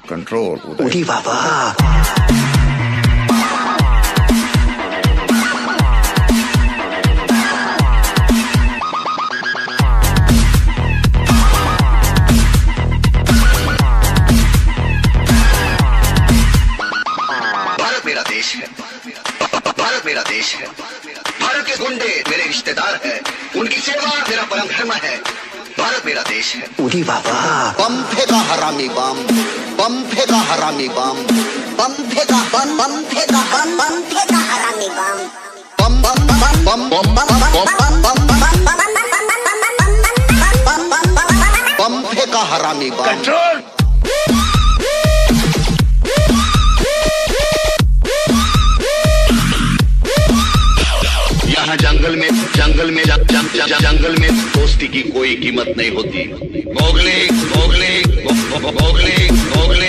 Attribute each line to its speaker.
Speaker 1: Control उड़ी बाबा।
Speaker 2: भारत मेरा देश है, भारत मेरा देश है। भारत के गुंडे मेरे रिश्तेदार हैं, उनकी सेवा मेरा परम धर्म है। भारत मेरा देश है।
Speaker 1: उड़ी बाबा।
Speaker 2: बम फेंका हरामी बम, बम फेंका हरामी बम, बम फेंका बम फेंका हरामी बम, बम बम बम बम बम बम बम बम फेंका हरामी बम।
Speaker 1: कंट्रोल।
Speaker 2: यहाँ जंगल में दोस्ती की कोई कीमत नहीं होती। Mowgli Mowgli Mowgli Mowgli